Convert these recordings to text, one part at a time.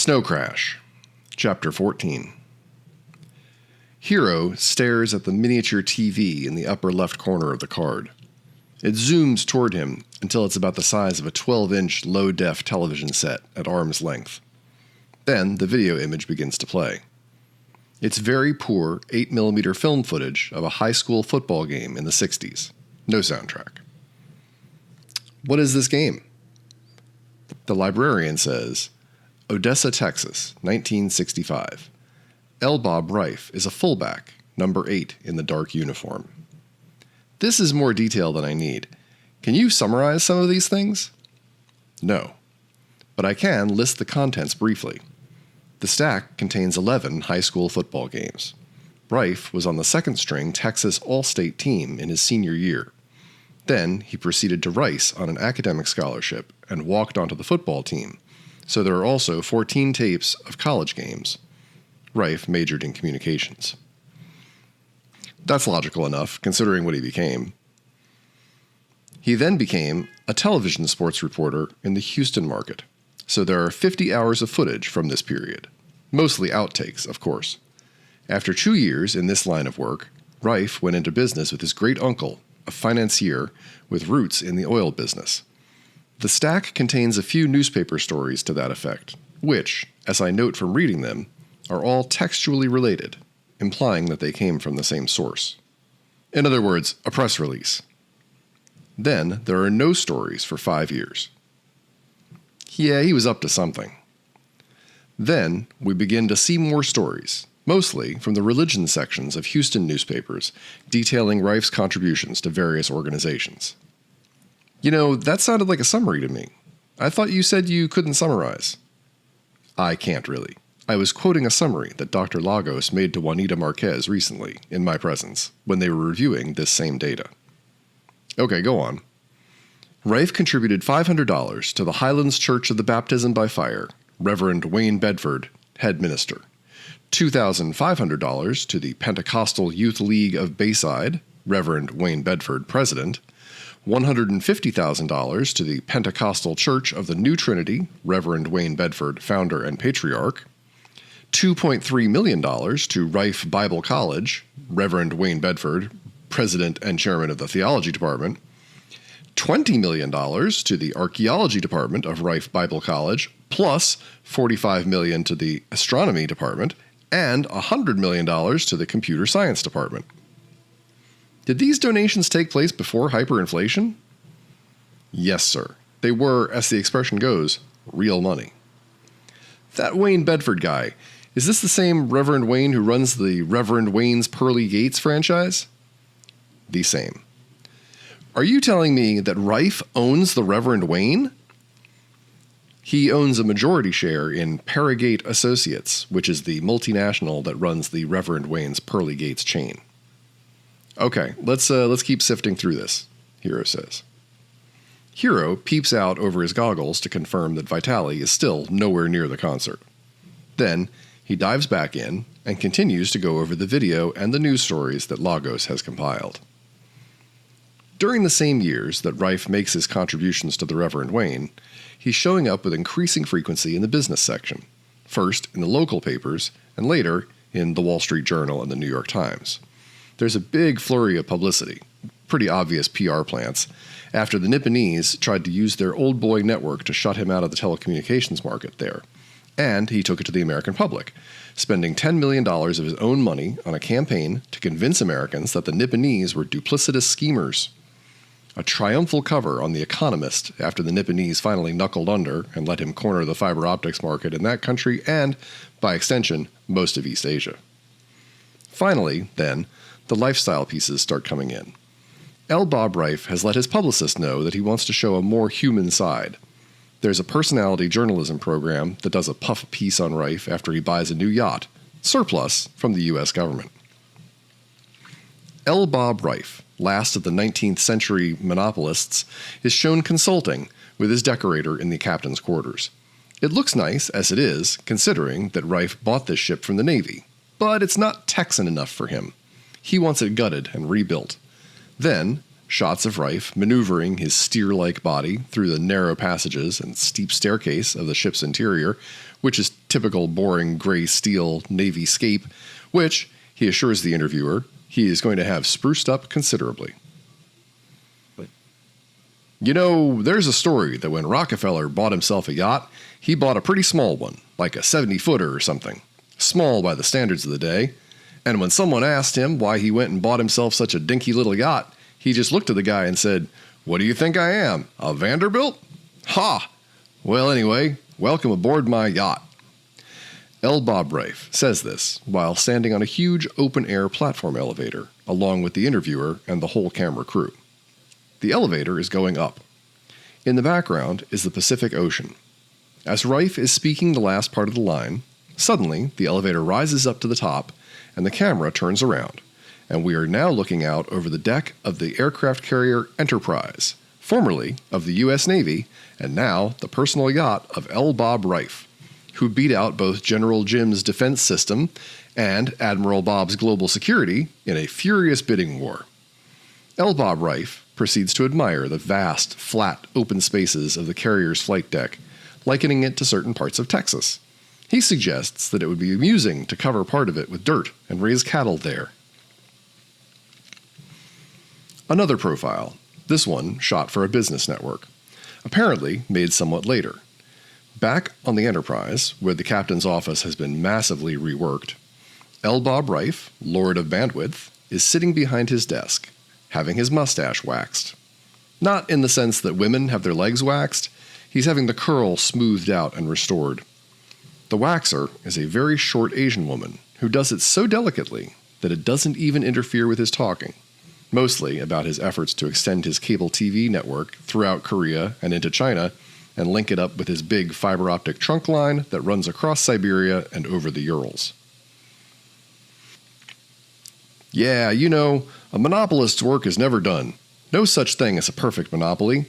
Snow Crash, Chapter 14. Hero stares at the miniature TV in the upper left corner of the card. It zooms toward him until it's about the size of a 12-inch low-def television set at arm's length. Then the video image begins to play. It's very poor 8mm film footage of a high school football game in the 60s. No soundtrack. What is this game? The librarian says, Odessa, Texas, 1965. L. Bob Reif is a fullback, number 8 in the dark uniform. This is more detail than I need. Can you summarize some of these things? No. But I can list the contents briefly. The stack contains 11 high school football games. Reif was on the second-string Texas All-State team in his senior year. Then he proceeded to Rice on an academic scholarship and walked onto the football team, so there are also 14 tapes of college games. Reif majored in communications. That's logical enough, considering what he became. He then became a television sports reporter in the Houston market, so there are 50 hours of footage from this period. Mostly outtakes, of course. After 2 years in this line of work, Reif went into business with his great-uncle, a financier with roots in the oil business. The stack contains a few newspaper stories to that effect, which, as I note from reading them, are all textually related, implying that they came from the same source. In other words, a press release. Then there are no stories for 5 years. Yeah, he was up to something. Then we begin to see more stories, mostly from the religion sections of Houston newspapers, detailing Reif's contributions to various organizations. You know, that sounded like a summary to me. I thought you said you couldn't summarize. I can't really. I was quoting a summary that Dr. Lagos made to Juanita Marquez recently, in my presence, when they were reviewing this same data. Okay, go on. Reif contributed $500 to the Highlands Church of the Baptism by Fire, Reverend Wayne Bedford, head minister. $2,500 to the Pentecostal Youth League of Bayside, Reverend Wayne Bedford, president. $150,000 to the Pentecostal Church of the New Trinity, Reverend Wayne Bedford, founder and patriarch. $2.3 million to Reif Bible College, Reverend Wayne Bedford, president and chairman of the theology department. $20 million to the archaeology department of Reif Bible College, plus $45 million to the astronomy department, and $100 million to the computer science department. Did these donations take place before hyperinflation? Yes, sir. They were, as the expression goes, real money. That Wayne Bedford guy, is this the same Reverend Wayne who runs the Reverend Wayne's Pearly Gates franchise? The same. Are you telling me that Reif owns the Reverend Wayne? He owns a majority share in Paragate Associates, which is the multinational that runs the Reverend Wayne's Pearly Gates chain. Okay, let's keep sifting through this, Hero says. Hero peeps out over his goggles to confirm that Vitali is still nowhere near the concert. Then he dives back in and continues to go over the video and the news stories that Lagos has compiled. During the same years that Reif makes his contributions to the Reverend Wayne, he's showing up with increasing frequency in the business section, first in the local papers and later in the Wall Street Journal and the New York Times. There's a big flurry of publicity, pretty obvious PR plants, after the Nipponese tried to use their old boy network to shut him out of the telecommunications market there. And he took it to the American public, spending $10 million of his own money on a campaign to convince Americans that the Nipponese were duplicitous schemers. A triumphal cover on The Economist after the Nipponese finally knuckled under and let him corner the fiber optics market in that country and, by extension, most of East Asia. Finally, then, the lifestyle pieces start coming in. L. Bob Reif has let his publicist know that he wants to show a more human side. There's a personality journalism program that does a puff piece on Reif after he buys a new yacht, surplus from the U.S. government. L. Bob Reif, last of the 19th century monopolists, is shown consulting with his decorator in the captain's quarters. It looks nice, as it is, considering that Reif bought this ship from the Navy, but it's not Texan enough for him. He wants it gutted and rebuilt. Then, shots of Reif maneuvering his steer-like body through the narrow passages and steep staircase of the ship's interior which is typical boring gray steel Navy scape, which, he assures the interviewer, he is going to have spruced up considerably. What? You know, there's a story that when Rockefeller bought himself a yacht, he bought a pretty small one, like a 70-footer or something. Small by the standards of the day. And when someone asked him why he went and bought himself such a dinky little yacht, he just looked at the guy and said, "What do you think I am, a Vanderbilt? Ha! Well, anyway, welcome aboard my yacht." L. Bob Reif says this while standing on a huge open-air platform elevator, along with the interviewer and the whole camera crew. The elevator is going up. In the background is the Pacific Ocean. As Reif is speaking the last part of the line, suddenly the elevator rises up to the top and the camera turns around, and we are now looking out over the deck of the aircraft carrier Enterprise, formerly of the U.S. Navy and now the personal yacht of L. Bob Reif, who beat out both General Jim's defense system and Admiral Bob's global security in a furious bidding war. L. Bob Reif proceeds to admire the vast, flat, open spaces of the carrier's flight deck, likening it to certain parts of Texas. He suggests that it would be amusing to cover part of it with dirt and raise cattle there. Another profile, this one shot for a business network, apparently made somewhat later. Back on the Enterprise, where the captain's office has been massively reworked, L. Bob Reif, Lord of Bandwidth, is sitting behind his desk, having his mustache waxed. Not in the sense that women have their legs waxed, he's having the curl smoothed out and restored. The waxer is a very short Asian woman who does it so delicately that it doesn't even interfere with his talking, mostly about his efforts to extend his cable TV network throughout Korea and into China and link it up with his big fiber optic trunk line that runs across Siberia and over the Urals. Yeah, you know, a monopolist's work is never done. No such thing as a perfect monopoly.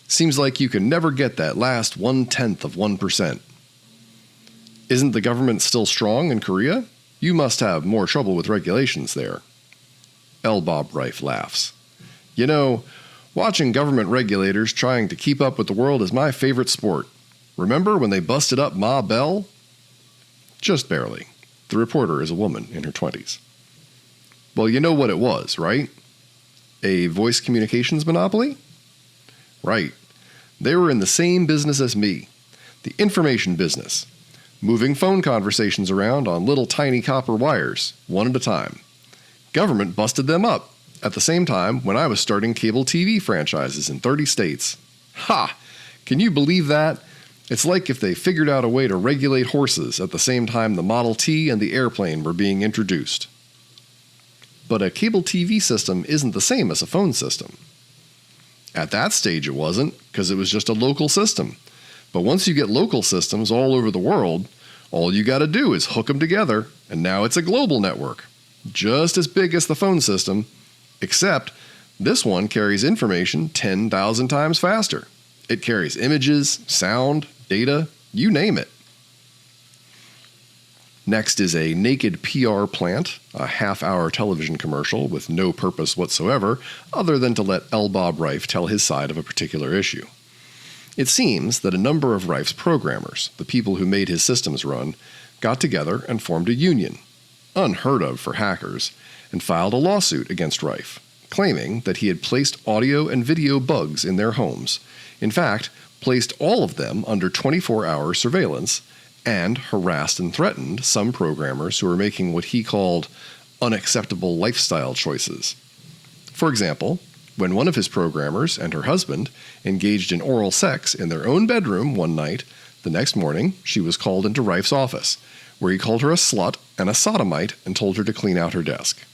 Seems like you can never get that last 1/10 of 1%. Isn't the government still strong in Korea? You must have more trouble with regulations there. L. Bob Reif laughs. You know, watching government regulators trying to keep up with the world is my favorite sport. Remember when they busted up Ma Bell? Just barely. The reporter is a woman in her 20s. Well, you know what it was, right? A voice communications monopoly? Right. They were in the same business as me. The information business. Moving phone conversations around on little tiny copper wires, one at a time. Government busted them up at the same time when I was starting cable TV franchises in 30 states. Ha! Can you believe that? It's like if they figured out a way to regulate horses at the same time the Model T and the airplane were being introduced. But a cable TV system isn't the same as a phone system. At that stage it wasn't, because it was just a local system. But once you get local systems all over the world, all you got to do is hook them together, and now it's a global network. Just as big as the phone system, except this one carries information 10,000 times faster. It carries images, sound, data, you name it. Next is a naked PR plant, a half-hour television commercial with no purpose whatsoever other than to let L. Bob Reif tell his side of a particular issue. It seems that a number of Reif's programmers, the people who made his systems run, got together and formed a union, unheard of for hackers, and filed a lawsuit against Reif, claiming that he had placed audio and video bugs in their homes, in fact, placed all of them under 24-hour surveillance, and harassed and threatened some programmers who were making what he called unacceptable lifestyle choices. For example, when one of his programmers and her husband engaged in oral sex in their own bedroom one night, the next morning she was called into Reif's office, where he called her a slut and a sodomite and told her to clean out her desk.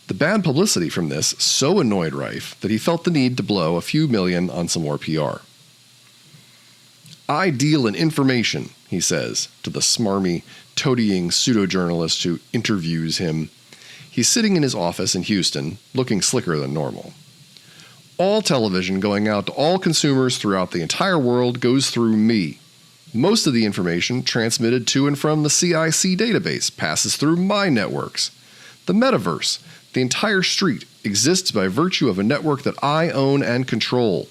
The bad publicity from this so annoyed Reif that he felt the need to blow a few million on some more PR. "I deal in information," he says to the smarmy, toadying pseudo-journalist who interviews him. He's sitting in his office in Houston, looking slicker than normal. "All television going out to all consumers throughout the entire world goes through me. Most of the information transmitted to and from the CIC database passes through my networks. The metaverse, the entire street, exists by virtue of a network that I own and control.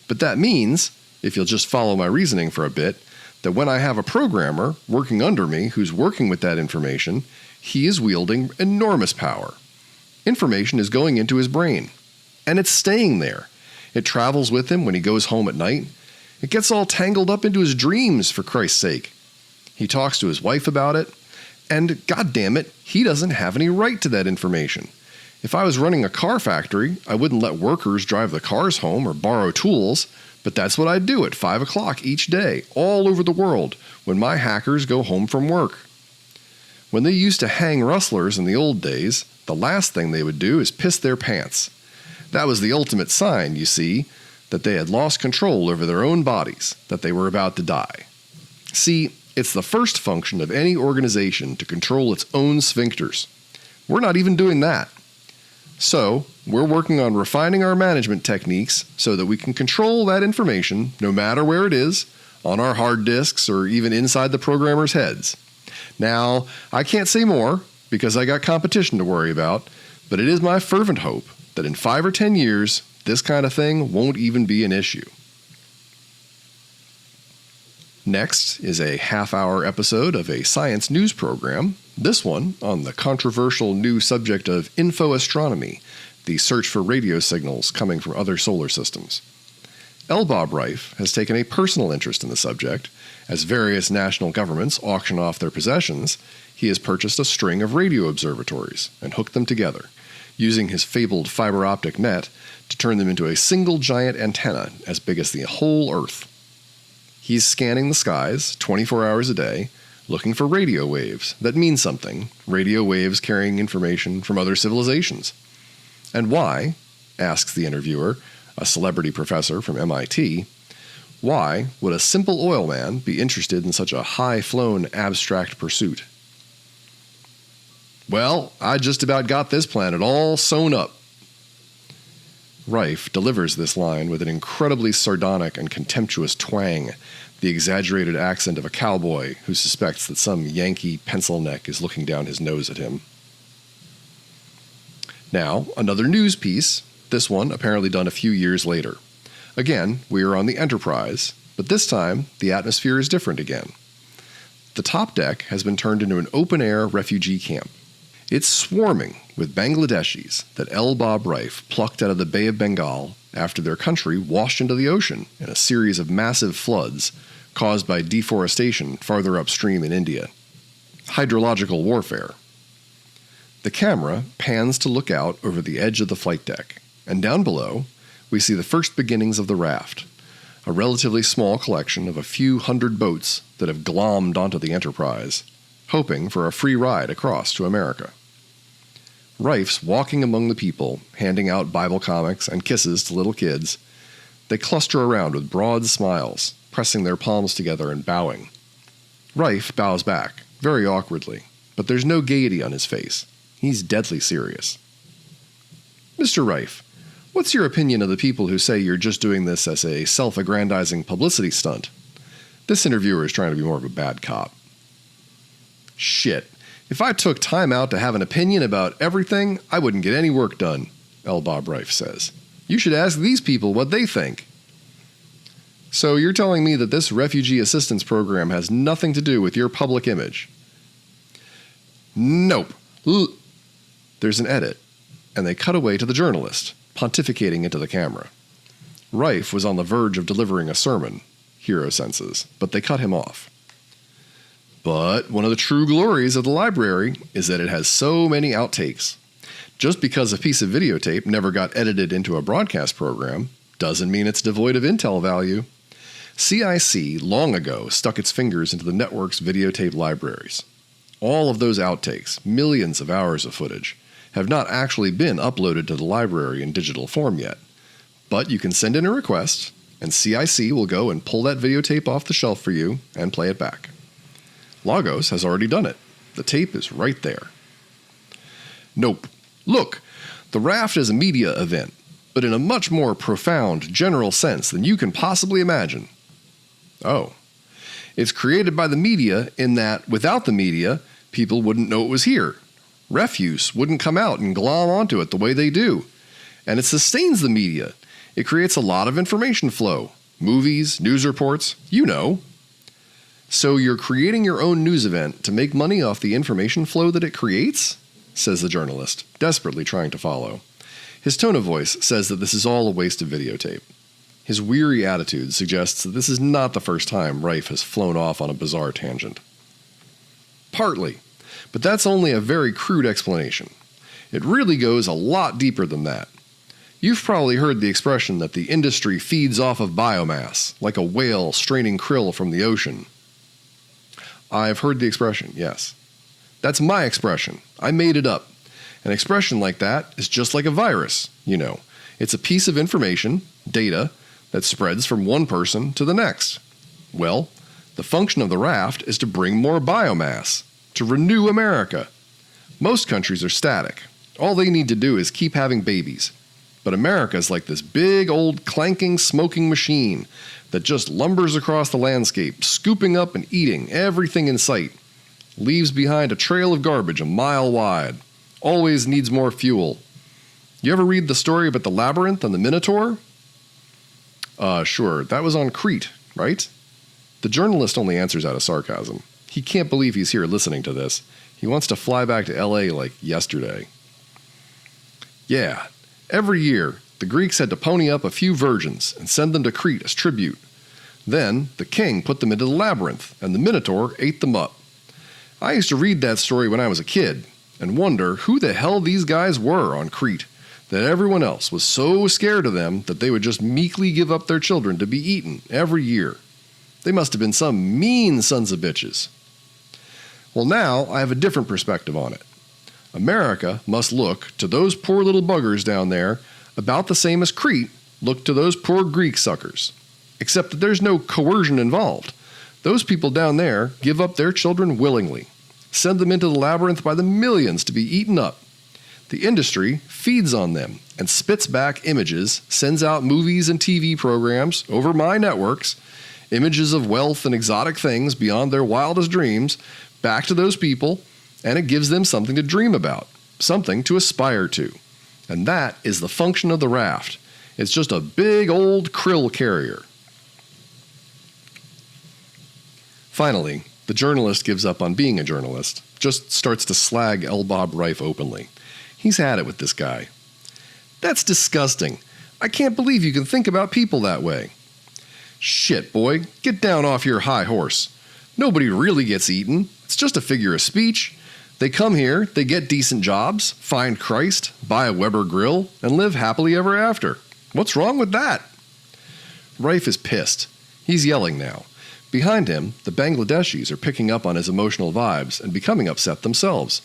But that means, if you'll just follow my reasoning for a bit, that when I have a programmer working under me who's working with that information, he is wielding enormous power. Information is going into his brain, and it's staying there. It travels with him when he goes home at night. It gets all tangled up into his dreams, for Christ's sake. He talks to his wife about it, and goddammit, he doesn't have any right to that information. If I was running a car factory, I wouldn't let workers drive the cars home or borrow tools, but that's what I'd do at 5 o'clock each day, all over the world, when my hackers go home from work. When they used to hang rustlers in the old days, the last thing they would do is piss their pants. That was the ultimate sign, you see, that they had lost control over their own bodies, that they were about to die. See, it's the first function of any organization to control its own sphincters. We're not even doing that. So, we're working on refining our management techniques so that we can control that information, no matter where it is, on our hard disks or even inside the programmers' heads. Now, I can't say more because I got competition to worry about, but it is my fervent hope that in 5 or 10 years, this kind of thing won't even be an issue. Next is a half-hour episode of a science news program, this one on the controversial new subject of infoastronomy, the search for radio signals coming from other solar systems. L. Bob Reif has taken a personal interest in the subject. As various national governments auction off their possessions, he has purchased a string of radio observatories and hooked them together, using his fabled fiber optic net to turn them into a single giant antenna as big as the whole Earth. He's scanning the skies 24 hours a day, looking for radio waves that mean something, radio waves carrying information from other civilizations. And why, asks the interviewer, a celebrity professor from MIT, why would a simple oil man be interested in such a high-flown abstract pursuit? Well, I just about got this planet all sewn up. Reif delivers this line with an incredibly sardonic and contemptuous twang, the exaggerated accent of a cowboy who suspects that some Yankee pencil neck is looking down his nose at him. Now, another news piece, this one apparently done a few years later. Again, we are on the Enterprise, but this time the atmosphere is different again. The top deck has been turned into an open-air refugee camp. It's swarming with Bangladeshis that L. Bob Reif plucked out of the Bay of Bengal after their country washed into the ocean in a series of massive floods caused by deforestation farther upstream in India. Hydrological warfare. The camera pans to look out over the edge of the flight deck, and down below, we see the first beginnings of the raft, a relatively small collection of a few hundred boats that have glommed onto the Enterprise, hoping for a free ride across to America. Reif's walking among the people, handing out Bible comics and kisses to little kids. They cluster around with broad smiles, pressing their palms together and bowing. Reif bows back, very awkwardly, but there's no gaiety on his face. He's deadly serious. Mr. Reif, what's your opinion of the people who say you're just doing this as a self-aggrandizing publicity stunt? This interviewer is trying to be more of a bad cop. Shit. If I took time out to have an opinion about everything, I wouldn't get any work done, L. Bob Reif says. You should ask these people what they think. So you're telling me that this refugee assistance program has nothing to do with your public image? Nope. There's an edit, and they cut away to the journalist, pontificating into the camera. Reif was on the verge of delivering a sermon, Hero senses, but they cut him off. But one of the true glories of the library is that it has so many outtakes. Just because a piece of videotape never got edited into a broadcast program doesn't mean it's devoid of intel value. CIC long ago stuck its fingers into the network's videotape libraries. All of those outtakes, millions of hours of footage, have not actually been uploaded to the library in digital form yet. But you can send in a request, and CIC will go and pull that videotape off the shelf for you and play it back. Lagos has already done it. The tape is right there. Nope. Look, the raft is a media event, but in a much more profound, general sense than you can possibly imagine. Oh. It's created by the media in that, without the media, people wouldn't know it was here. Refuse wouldn't come out and glom onto it the way they do. And it sustains the media. It creates a lot of information flow. Movies, news reports, you know. So you're creating your own news event to make money off the information flow that it creates? Says the journalist, desperately trying to follow. His tone of voice says that this is all a waste of videotape. His weary attitude suggests that this is not the first time Rife has flown off on a bizarre tangent. Partly, but that's only a very crude explanation. It really goes a lot deeper than that. You've probably heard the expression that the industry feeds off of biomass, like a whale straining krill from the ocean. I've heard the expression, yes. That's my expression. I made it up. An expression like that is just like a virus, you know. It's a piece of information, data, that spreads from one person to the next. Well, the function of the raft is to bring more biomass, to renew America. Most countries are static. All they need to do is keep having babies. But America's like this big old clanking, smoking machine that just lumbers across the landscape, scooping up and eating everything in sight. Leaves behind a trail of garbage a mile wide. Always needs more fuel. You ever read the story about the labyrinth and the Minotaur? Sure. That was on Crete, right? The journalist only answers out of sarcasm. He can't believe he's here listening to this. He wants to fly back to LA like yesterday. Yeah. Every year, the Greeks had to pony up a few virgins and send them to Crete as tribute. Then, the king put them into the labyrinth, and the Minotaur ate them up. I used to read that story when I was a kid, and wonder who the hell these guys were on Crete, that everyone else was so scared of them that they would just meekly give up their children to be eaten every year. They must have been some mean sons of bitches. Well, now I have a different perspective on it. America must look to those poor little buggers down there about the same as Crete looked to those poor Greek suckers. Except that there's no coercion involved. Those people down there give up their children willingly, send them into the labyrinth by the millions to be eaten up. The industry feeds on them and spits back images, sends out movies and TV programs over my networks, images of wealth and exotic things beyond their wildest dreams, back to those people, and it gives them something to dream about, something to aspire to. And that is the function of the raft. It's just a big old krill carrier. Finally, the journalist gives up on being a journalist, just starts to slag L. Bob Rife openly. He's had it with this guy. That's disgusting. I can't believe you can think about people that way. Shit, boy, get down off your high horse. Nobody really gets eaten. It's just a figure of speech. They come here, they get decent jobs, find Christ, buy a Weber grill, and live happily ever after. What's wrong with that? Rife is pissed. He's yelling now. Behind him, the Bangladeshis are picking up on his emotional vibes and becoming upset themselves.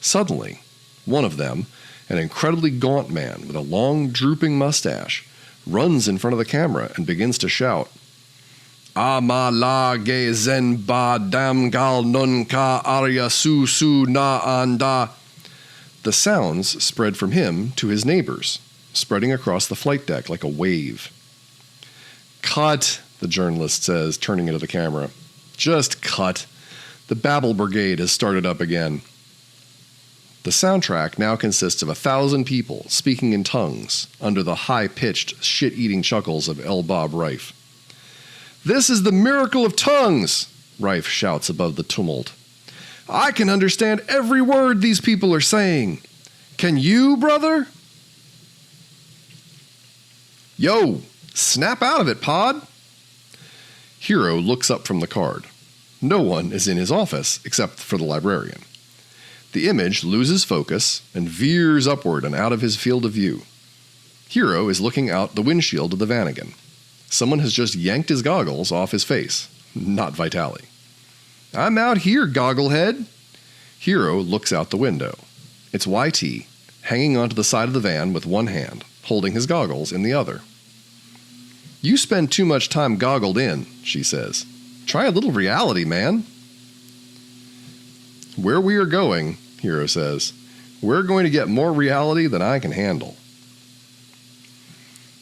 Suddenly, one of them, an incredibly gaunt man with a long, drooping mustache, runs in front of the camera and begins to shout, Ama la ge zen ba dam gal nun ka arya su su na anda. The sounds spread from him to his neighbors, spreading across the flight deck like a wave. Cut, the journalist says, turning into the camera. Just cut. The Babel Brigade has started up again. The soundtrack now consists of 1,000 people speaking in tongues under the high-pitched, shit-eating chuckles of L. Bob Rife. This is the miracle of tongues, Rife shouts above the tumult. I can understand every word these people are saying. Can you, brother? Yo, snap out of it, Pod. Hero looks up from the card. No one is in his office except for the librarian. The image loses focus and veers upward and out of his field of view. Hero is looking out the windshield of the Vanagon. Someone has just yanked his goggles off his face. Not Vitali. I'm out here, gogglehead. Hero looks out the window. It's YT, hanging onto the side of the van with one hand, holding his goggles in the other. You spend too much time goggled in, she says. Try a little reality, man. Where we are going, Hero says, we're going to get more reality than I can handle.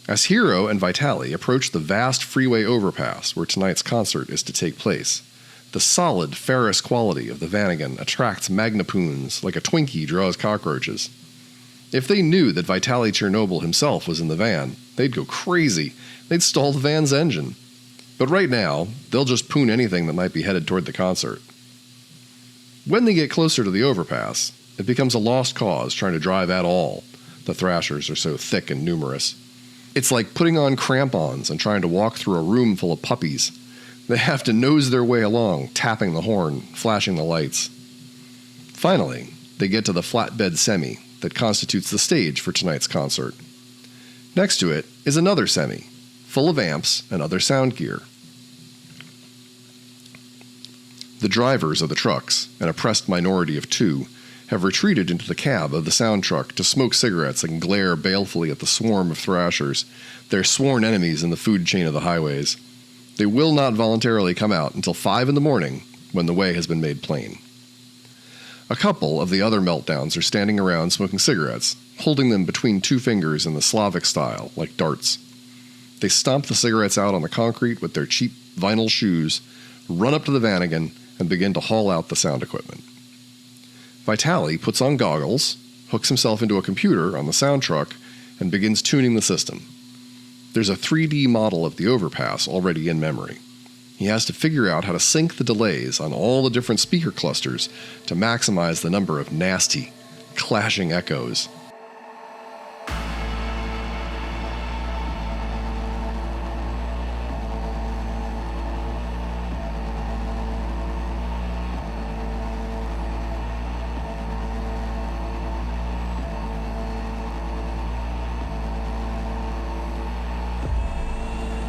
As Hero and Vitali approach the vast freeway overpass where tonight's concert is to take place, the solid, ferrous quality of the Vanagon attracts magnapoons like a Twinkie draws cockroaches. If they knew that Vitali Chernobyl himself was in the van, they'd go crazy. They'd stall the van's engine. But right now, they'll just poon anything that might be headed toward the concert. When they get closer to the overpass, it becomes a lost cause trying to drive at all. The thrashers are so thick and numerous. It's like putting on crampons and trying to walk through a room full of puppies. They have to nose their way along, tapping the horn, flashing the lights. Finally, they get to the flatbed semi that constitutes the stage for tonight's concert. Next to it is another semi, full of amps and other sound gear. The drivers of the trucks, an oppressed minority of 2, have retreated into the cab of the sound truck to smoke cigarettes and glare balefully at the swarm of thrashers, their sworn enemies in the food chain of the highways. They will not voluntarily come out until 5 in the morning, when the way has been made plain. A couple of the other meltdowns are standing around smoking cigarettes, holding them between 2 fingers in the Slavic style, like darts. They stomp the cigarettes out on the concrete with their cheap vinyl shoes, run up to the van again, and begin to haul out the sound equipment. Vitali puts on goggles, hooks himself into a computer on the sound truck, and begins tuning the system. There's a 3D model of the overpass already in memory. He has to figure out how to sync the delays on all the different speaker clusters to maximize the number of nasty, clashing echoes